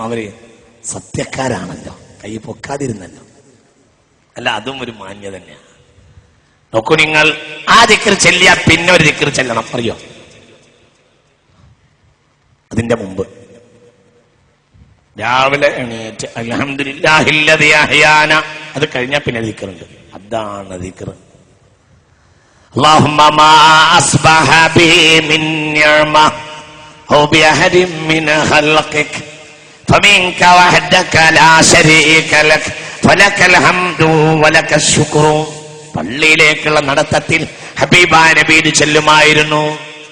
അവര് സത്യക്കാരാണല്ലോ, കൈ പൊക്കാതിരുന്നല്ലോ. അല്ല, അതും ഒരു മാന്യത തന്നെയാണ്. നോക്കൂ, നിങ്ങൾ ആ ദിക്ർ ചെല്ലിയ പിന്നെ ഒരു ദിക്ർ ചെല്ലണം. അറിയോ? അതിന്റെ മുമ്പ് രാവിലെ എണീറ്റ് അൽഹംദുലില്ലാഹില്ലദീ അഹ്യാന, അത് കഴിഞ്ഞാൽ പിന്നെ ദിക്റുണ്ട്. അതാണ് ദിക്ർ. അല്ലാഹുമ്മ മാ അസ്ബഹ ബി മിൻ നിഅമ ഔ ബി അഹദിൻ മിൻ ഖൽഖിക ഫമിൻക വഹദക ലാ ശരീക ലക ഫലകൽ ഹംദു വലകൽ ശുക്റു. പള്ളിയിലേക്കുള്ള നടത്തത്തിൽ ഹബീബായ നബി ഇത് ചൊല്ലുമായിരുന്നു.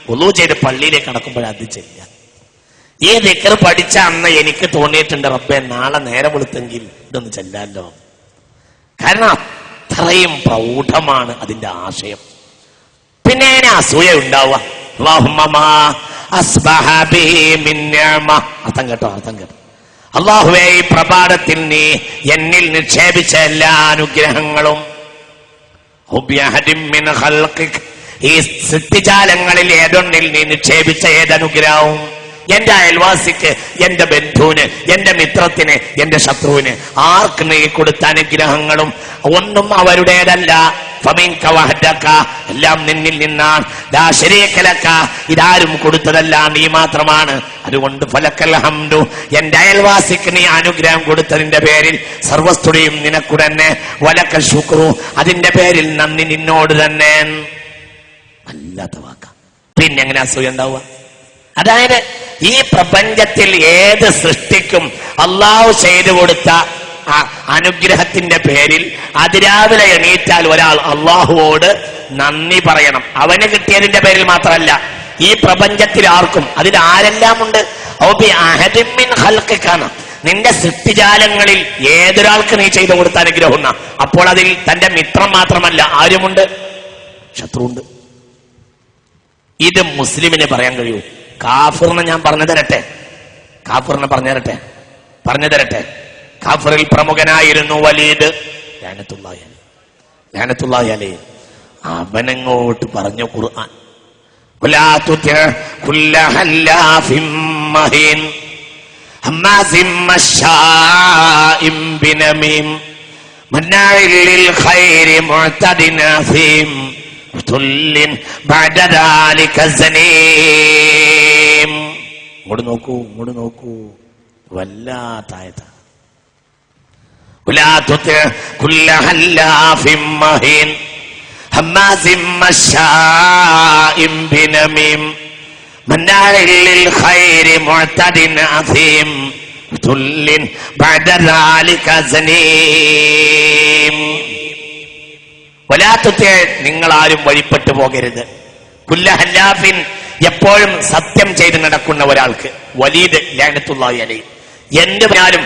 വുളൂ ചെയ്ത് പള്ളിയിലേക്ക് നടക്കുമ്പോൾ അത് ചെല്ലുക. ഈ ദിക്ർ പഠിച്ച അന്ന് എനിക്ക് തോന്നിയിട്ടുണ്ട്, റബ്ബേ നാളെ നേരം വെളുത്തെങ്കിൽ ഇതൊന്ന് ചെല്ലാലോ. കാരണം അത്രയും പ്രൗഢമാണ് അതിന്റെ ആശയം. പിന്നെ എങ്ങനെ അസൂയ ഉണ്ടാവുക? അല്ലാഹുമ്മ മാ അസ്ബഹ ബി മിൻ നിഅമ. അർത്ഥം കേട്ടോ, അർത്ഥം കേട്ടോ. അല്ലാഹുവേ, ഈ പ്രഭാതത്തിൽ നീ എന്നിൽ നിക്ഷേപിച്ച എല്ലാ അനുഗ്രഹങ്ങളും ഈ സൃഷ്ടിജാലങ്ങളിൽ ഏതൊന്നിൽ നീ നിക്ഷേപിച്ച ഏതനുഗ്രഹവും എന്റെ അയൽവാസിക്ക്, എന്റെ ബന്ധുവിന്, എന്റെ മിത്രത്തിന്, എന്റെ ശത്രുവിന്, ആർക്ക് നീ കൊടുത്ത അനുഗ്രഹങ്ങളും ഒന്നും അവരുടേതല്ല. ഫമിൻക വഹദക, എല്ലാം നിന്നിൽ നിന്നാണ്. ലാ ശരീക ലക, ഇതാരും കൊടുത്തതല്ല, നീ മാത്രമാണ്. അതുകൊണ്ട് ഫലക്കൽ ഹംദു, എന്റെ അയൽവാസിക്ക് നീ അനുഗ്രഹം കൊടുത്തതിന്റെ പേരിൽ സർവസ്തുതിയും നിനക്കു തന്നെ. വലക്കൽ ശുക്രു, അതിന്റെ പേരിൽ നന്ദി നിന്നോട് തന്നെ. അല്ലാത്ത വാക്ക. പിന്നെ എങ്ങനെ അസൂയ ഉണ്ടാവുക? അതായത് ഈ പ്രപഞ്ചത്തിൽ ഏത് സൃഷ്ടിക്കും അള്ളാഹു ചെയ്തു കൊടുത്ത അനുഗ്രഹത്തിന്റെ പേരിൽ അതിരാവിലെ എണീറ്റാൽ ഒരാൾ അള്ളാഹുവോട് നന്ദി പറയണം. അവന് കിട്ടിയതിന്റെ പേരിൽ മാത്രമല്ല, ഈ പ്രപഞ്ചത്തിൽ ആർക്കും, അതിൽ ആരെല്ലാം ഉണ്ട്. നിന്റെ സൃഷ്ടിജാലങ്ങളിൽ ഏതൊരാൾക്ക് നീ ചെയ്തു കൊടുത്ത അനുഗ്രഹം. അപ്പോൾ അതിൽ തന്റെ മിത്രം മാത്രമല്ല, ആരുമുണ്ട്, ശത്രുവുണ്ട്. ഇത് മുസ്ലിമിന് പറയാൻ കഴിയൂ. കാഫിറിനെ ഞാൻ പറഞ്ഞു തരട്ടെ, കാഫിറിനെ പറഞ്ഞു തരട്ടെ. കാഫിറിൽ പ്രമുഖനായിരുന്നു വലീദ് ലഅനത്തുല്ലാഹി അലൈഹി. അവനങ്ങോട്ട് പറഞ്ഞു ഖുർആൻ, വലാ തുതി കുല്ല ഹല്ലാഫിൻ മഹീൻ ഹമ്മാസിൻ മശാഇൻ ബിനമീം മന്നാഇൻ ലിൽ ഖൈരി മുഅ്തദിൻ അസീം തുല്ലിൻ ബഅദ ദാലിക സനീം. ഇങ്ങോട്ട് നോക്കൂ, വല്ലാത്തായത. ولا تطع كل حلاف مهين هماز مشاء بنميم مناع للخير معتد أثيم عتل بعد ذلك زنيم. ولا تطع, നിങ്ങൾ ആരും വഴിപ്പെട്ടു പോകരുത്. കുല്ല ഹല്ലാഫിൻ, എപ്പോഴും സത്യം ചെയ്ത് നടക്കുന്ന ഒരാൾക്ക്. വലീദ് ലഅനത്തുല്ലാഹി അലൈഹി. എന്ത് പറഞ്ഞാലും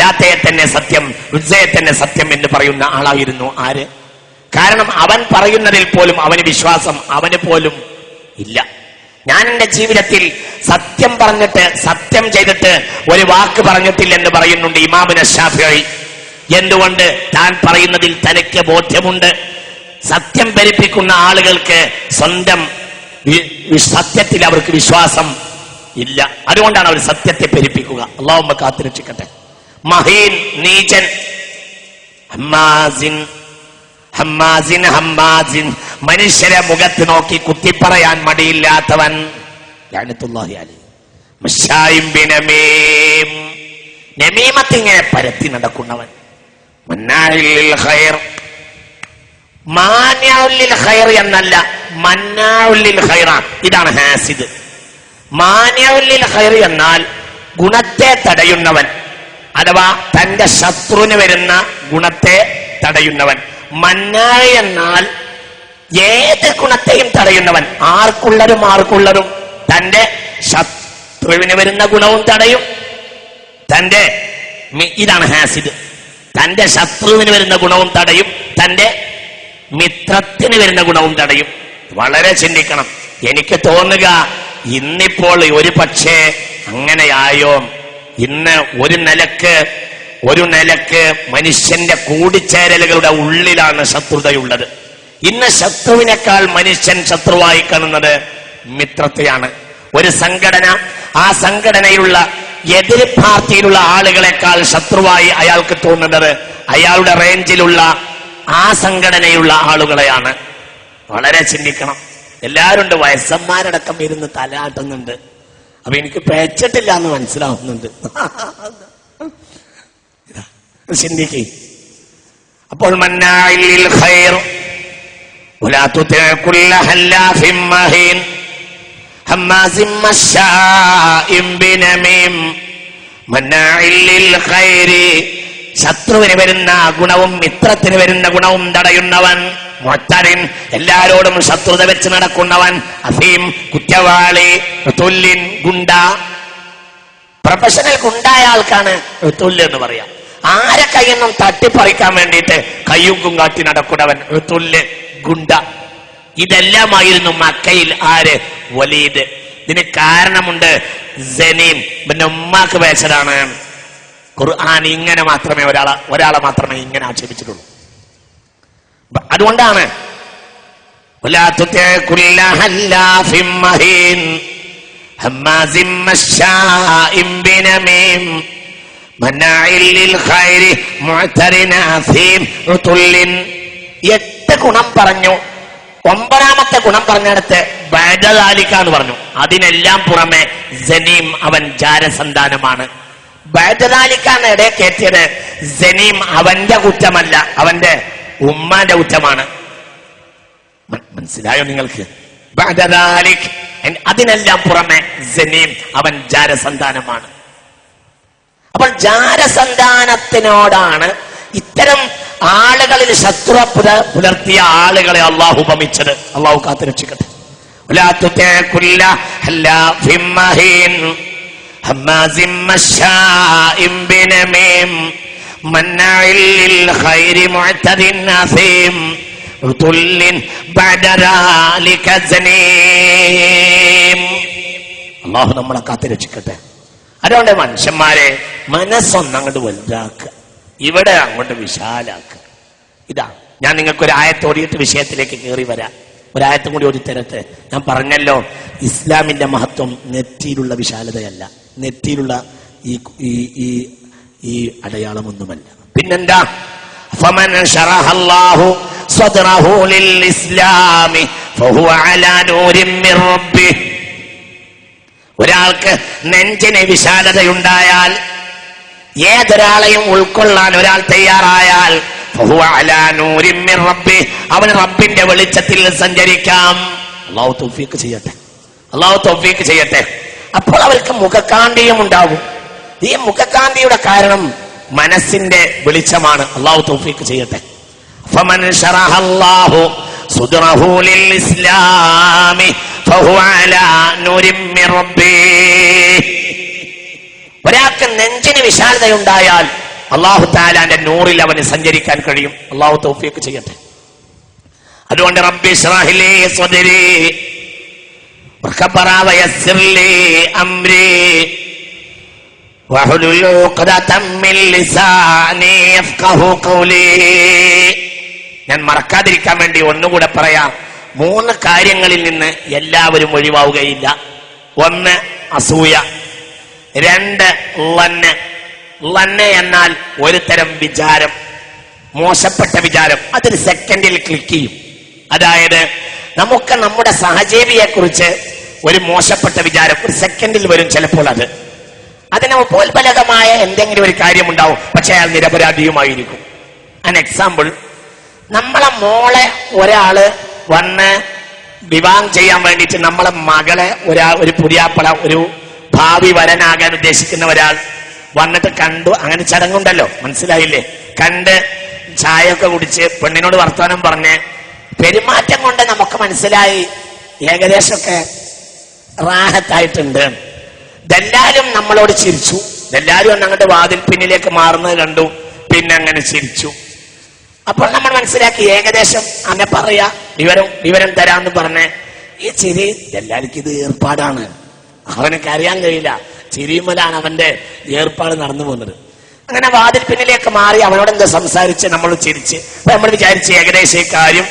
ലാത്തയെ തന്നെ സത്യം, ഉസ്സയെ തന്നെ സത്യം എന്ന് പറയുന്ന ആളായിരുന്നു. ആര്? കാരണം അവൻ പറയുന്നതിൽ പോലും അവന് വിശ്വാസം അവന് പോലും ഇല്ല. ഞാൻ എന്റെ ജീവിതത്തിൽ സത്യം പറഞ്ഞിട്ട്, സത്യം ചെയ്തിട്ട് ഒരു വാക്ക് പറഞ്ഞിട്ടില്ലെന്ന് പറയുന്നുണ്ട് ഇമാമുന ശാഫിഈ. എന്തുകൊണ്ട്? താൻ പറയുന്നതിൽ തനിക്ക് ബോധ്യമുണ്ട്. സത്യം ധരിപ്പിക്കുന്ന ആളുകൾക്ക് സ്വന്തം സത്യത്തിൽ അവർക്ക് വിശ്വാസം ഇല്ല. അതുകൊണ്ടാണ് അവർ സത്യത്തെ പെരുപ്പിക്കുക. അല്ലാഹുമ്മ കാത്തുരക്ഷിക്കട്ടെ. മഹീൻ, നീചൻ. ഹമ്മാസിൻ, മനുഷ്യരെ മുഖത്ത് നോക്കി കുത്തിപ്പറയാൻ മടിയില്ലാത്തവൻ. ലഅനത്തുല്ലാഹി അലൈഹി. മശായിൻ ബിനമീം, നമീമത്ത് ഇങ്ങനെ പരത്തി നടക്കുന്നവൻ. മന്നാഇൻ ലിൽ ഖൈർ, മാനിഉൻ ലിൽ ഖൈർ എന്നല്ല, മന്നാഉൻ ലിൽ ഖൈറാണ്. ഇതാണ് ഹാസിദ്. മാനിഉൻ ലിൽ ഖൈർ എന്നാൽ ഗുണത്തെ തടയുന്നവൻ, അഥവാ തന്റെ ശത്രുവിന് വരുന്ന ഗുണത്തെ തടയുന്നവൻ. മന്നാഇ എന്നാൽ ഏത് ഗുണത്തെയും തടയുന്നവൻ. ആർക്കുള്ളതും തന്റെ ശത്രുവിന് വരുന്ന ഗുണവും തടയും. ഇതാണ് ഹാസിദ്. തന്റെ ശത്രുവിന് വരുന്ന ഗുണവും തടയും, തന്റെ മിത്രത്തിന് വരുന്ന ഗുണവും തടയും. വളരെ ചിന്തിക്കണം. എനിക്ക് തോന്നുക ഇന്നിപ്പോൾ ഒരു പക്ഷേ അങ്ങനെയായോ. ഇന്ന് ഒരു നിലക്ക് മനുഷ്യന്റെ കൂടിച്ചേരലുകളുടെ ഉള്ളിലാണ് ശത്രുതയുള്ളത്. ഇന്ന് ശത്രുവിനേക്കാൾ മനുഷ്യൻ ശത്രുവായി കാണുന്നത് മിത്രത്തെയാണ്. ഒരു സംഘടന ആ സംഘടനയിലുള്ള എതിർ പാർട്ടിയിലുള്ള ആളുകളെക്കാൾ ശത്രുവായി അയാൾക്ക് തോന്നുന്നത് അയാളുടെ റേഞ്ചിലുള്ള ആ സംഘടനയുള്ള ആളുകളെയാണ്. വളരെ ചിന്തിക്കണം. എല്ലാവരും ഉണ്ട്, വയസ്സന്മാരടക്കം ഇരുന്ന് തലയാട്ടുന്നുണ്ട്. അപ്പൊ എനിക്ക് പേച്ചിട്ടില്ല എന്ന് മനസ്സിലാവുന്നുണ്ട്. ചിന്തിക്ക്. അപ്പോൾ മന്നാഇൽ ഖൈർ വലാ തുതി കുല്ല ഹല്ലാഫിൻ മഹീൻ ഹമ്മാസിൻ മശാഇൻ ബിനമീം മന്നാഇൽ ഖൈർ, ശത്രുവിന് വരുന്ന ഗുണവും മിത്രത്തിന് വരുന്ന ഗുണവും തടയുന്നവൻ, മുഅ്തദിൻ എല്ലാരോടും ശത്രുത വെച്ച് നടക്കുന്നവൻ, അസീം കുറ്റവാളി, തുല്യൻ ഗുണ്ട. പ്രൊഫഷണൽ ഗുണ്ടായ ആൾക്കാണ് തുല്യ എന്ന് പറയാം. ആരെ കയ്യൊന്നും തട്ടിപ്പറിക്കാൻ വേണ്ടിയിട്ട് കയ്യൂക്കും കാട്ടി നടക്കുന്നവൻ തുല്യ ഗുണ്ട. ഇതെല്ലാമായിരുന്നു മക്കയിൽ ആര്? വലീദ്. ഇതിന് കാരണമുണ്ട്. സനീം പിന്നെ ഉമ്മാക്ക് പേശലാണ്. ഖുർആൻ ഇങ്ങനെ മാത്രമേ ഒരാളെ മാത്രമേ ഇങ്ങനെ ആക്ഷേപിച്ചിട്ടുള്ളൂ. അതുകൊണ്ടാണ് വലാ തുതി കുല്ല ഹല്ലാഫിൻ മഹീൻ ഹമ്മാസിൻ മശാഇൻ ബിനമീം മനാഇൽ ലിൽ ഖൈരി മുഅ്തദിൻ അസീം ഉതുല്ലിൻ. 8 ഗുണം പറഞ്ഞു. 9ാമത്തെ ഗുണം പറഞ്ഞെടുത്ത് ബഅദ എന്ന് പറഞ്ഞു. അതിനെല്ലാം പുറമെ സനീം അവൻ ജാരസന്താനമാണ്. ബഅദാലിക്കാണ് ഇടയെ കയറ്റിയത്. സനീം അവന്റെ കുറ്റമല്ല, അവന്റെ ഉമ്മാന്റെ കുറ്റമാണ്. മനസ്സിലായോ നിങ്ങൾക്ക്? ബഅദാലിക്, അതിനെല്ലാം പുറമെ സനീം അവൻ ജാരസന്താനമാണ്. അപ്പോൾ ജാരസന്താനത്തിനോടാണ് ഇത്തരം ആളുകളിൽ ശത്രു പുലർത്തിയ ആളുകളെ അള്ളാഹു ഉപമിച്ചത്. അള്ളാഹു കാത്തുരക്ഷിക്കട്ടെ. വലാ തുതി കുല്ല ഹല്ലാഫിൻ മഹീൻ ഹമ്മാസിൻ മശാഇൻ ബിനമീം മന്നാഇൽ ലിൽ ഖൈരി മുഅ്തദിൻ അസീം ഉതുല്ലിൻ ബഅദ ദാലിക സനീം. അള്ളാഹു നമ്മളെ കാത്തുരക്ഷിക്കട്ടെ. അതുകൊണ്ട് മനുഷ്യന്മാരെ മനസ്സൊന്നങ്ങോട്ട് വലുതാക്കുക, ഇവിടെ അങ്ങോട്ട് വിശാലാക്കുക. ഇതാ ഞാൻ നിങ്ങൾക്കൊരു ആയത്തോടിയിട്ട് വിഷയത്തിലേക്ക് കയറി വരാം. ഒരായത്തും കൂടി ഒരു തരത്ത് ഞാൻ പറഞ്ഞല്ലോ, ഇസ്ലാമിന്റെ മഹത്വം നെറ്റിയിലുള്ള വിശാലതയല്ല, നെറ്റിയിലുള്ള ഈ അടയാളമൊന്നുമല്ല. പിന്നെന്താ? ഫമൻ ശറഹല്ലാഹു സദ്റഹു ലിൽ ഇസ്ലാമി ഫഹുവ അലാ നൂരിൻ മിർ റബ്ബിഹി. ഒരാൾക്ക് നെഞ്ചിന് വിശാലതയുണ്ടായാൽ, ഏതൊരാളെയും ഉൾക്കൊള്ളാൻ ഒരാൾ തയ്യാറായാൽ ഫഹുവ അലാ നൂരിൻ മിർ റബ്ബിഹി, അവന് റബ്ബിന്റെ വെളിച്ചത്തിൽ സഞ്ചരിക്കാം. അല്ലാഹു തൗഫീഖ് ചെയ്യട്ടെ, അല്ലാഹു തൗഫീഖ് ചെയ്യട്ടെ. അപ്പോൾ അവർക്ക് മുഖകാന്തിയും ഉണ്ടാകും. ഈ മുഖകാന്തിയുടെ കാരണം മനസ്സിന്റെ വെളിച്ചമാണ്. അല്ലാഹു തൗഫീഖ് ചെയ്യട്ടെ. ഫമൻ ശറഹല്ലാഹു സുദ്റഹു ലിൽ ഇസ്ലാമി ഫഹുവ അലാ നൂരിൻ മിർ റബ്ബിഹി. ഒരാൾക്ക് നെഞ്ചിന് വിശാലതയുണ്ടായാൽ അല്ലാഹു തആലാന്റെ നൂറിൽ അവന് സഞ്ചരിക്കാൻ കഴിയും. അല്ലാഹു തൗഫീഖ് ചെയ്യട്ടെ. അതുകൊണ്ട് റബ്ബി ഇശ്റഹ് ലി സദ്രി വഖബറ വയസ്സിർ ലി അംരി വഹുലുൽ ഉഖ്ദതം മിൻ ലിസാനി യഫ്ഖഹു ഖൗലി. ഞാൻ മറക്കാതിരിക്കാൻ വേണ്ടി ഒന്നുകൂടെ പറയാം. 3 കാര്യങ്ങളിൽ നിന്ന് എല്ലാവരും ഒഴിവാവുകയില്ല. 1 അസൂയ, 2 ലന്ന്. ലന്ന് എന്നാൽ ഒരു തരം വിചാരം, മോശപ്പെട്ട വിചാരം. അതൊരു സെക്കൻഡിൽ ക്ലിക്ക് ചെയ്യും. അതായത് നമുക്ക് നമ്മുടെ സഹജീവിയെ കുറിച്ച് ഒരു മോശപ്പെട്ട വിചാരം ഒരു സെക്കൻഡിൽ വരും. ചിലപ്പോൾ അതിന് ഉപോത്ബലകമായ എന്തെങ്കിലും ഒരു കാര്യമുണ്ടാവും, പക്ഷെ അയാൾ നിരപരാധിയുമായിരിക്കും. ആൻ എക്സാമ്പിൾ, നമ്മളെ മോളെ ഒരാള് വന്ന് വിവാഹം ചെയ്യാൻ വേണ്ടിയിട്ട് നമ്മളെ മകളെ ഒരു പുതിയാപ്പള, ഒരു ഭാവി വരനാകാൻ ഉദ്ദേശിക്കുന്ന ഒരാൾ വന്നിട്ട് കണ്ടു. അങ്ങനെ ചടങ്ങുണ്ടല്ലോ, മനസ്സിലായില്ലേ? കണ്ട് ചായയൊക്കെ കുടിച്ച് പെണ്ണിനോട് വർത്തമാനം പറഞ്ഞ് പെരുമാറ്റം കൊണ്ട് നമുക്ക് മനസ്സിലായി ഏകദേശമൊക്കെ റാഹത്തായിട്ടുണ്ട്. ദല്ലാലും നമ്മളോട് ചിരിച്ചു. ദല്ലാലും അങ്ങോട്ട് വാതിൽ പിന്നിലേക്ക് മാറുന്നത് കണ്ടു, പിന്നെ അങ്ങനെ ചിരിച്ചു. അപ്പോൾ നമ്മൾ മനസ്സിലാക്കി ഏകദേശം അങ്ങനെ പറയാ, വിവരം തരാന്ന് പറഞ്ഞ് ഈ ചിരി ദല്ലാലിക്ക് ഇത് ഏർപ്പാടാണ്. അവനക്ക് അറിയാൻ കഴിയില്ല, ചിരിയുമലാണ് അവന്റെ ഏർപ്പാട് നടന്നു പോകുന്നത്. അങ്ങനെ വാതിൽ പിന്നിലേക്ക് മാറി അവനോട് എന്താ സംസാരിച്ച് നമ്മൾ ചിരിച്ച്. അപ്പൊ നമ്മൾ വിചാരിച്ച് ഏകദേശം ഈ കാര്യം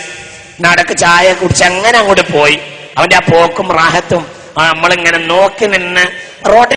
നടക്ക്, ചായ കുടിച്ച് അങ്ങനെ അങ്ങോട്ട് പോയി. അവന്റെ ആ പോക്കും റാഹത്തും നമ്മളിങ്ങനെ നോക്കി നിന്ന് റോഡ്